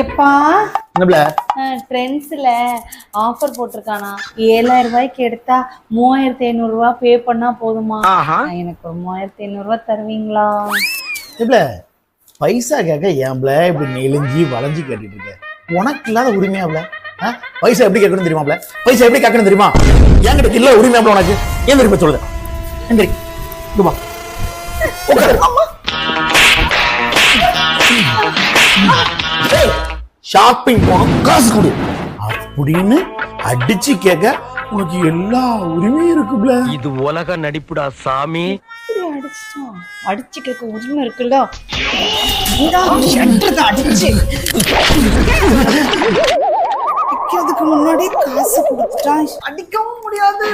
எப்பா என்னப்ல ட்ரெண்ட்ஸ்ல ஆஃபர் போட்டிருக்கானா 7000 ரூபாய்க்கு எடுத்தா 3500 ரூபாய் பே பண்ணா போதுமா? எனக்கு ஒரு 3500 ரூபாய் தருவீங்களா? எப்பல பைசா கேட்க ஏன்ப்ல இப்படி நெளிஞ்சி வளைஞ்சி கேட்டுட்டு இருக்க? உனக்கு இல்லாத உரிமையாப்ல? பைசா எப்படி கேட்கணும் தெரியுமாப்ல? பைசா எப்படி கேட்கணும் தெரியுமா? என்கிட்ட இல்ல உரிமையாப்ல உனக்கு. ஏன் திரும்ப சொல்லுது? எந்திரி இதுமா ஷாப்பிங் போனோம் காசு கொடு அப்படின்னு அடிச்சு கேட்க உனக்கு எல்லா உரிமையும் இருக்குப்ல. இது உலக நடிப்புடா சாமி. அடிச்சு கேட்க உரிமை இருக்குல்ல. அடிச்சு முன்னாடி காசு கொடுத்துட்டா அடிக்கவும் முடியாது.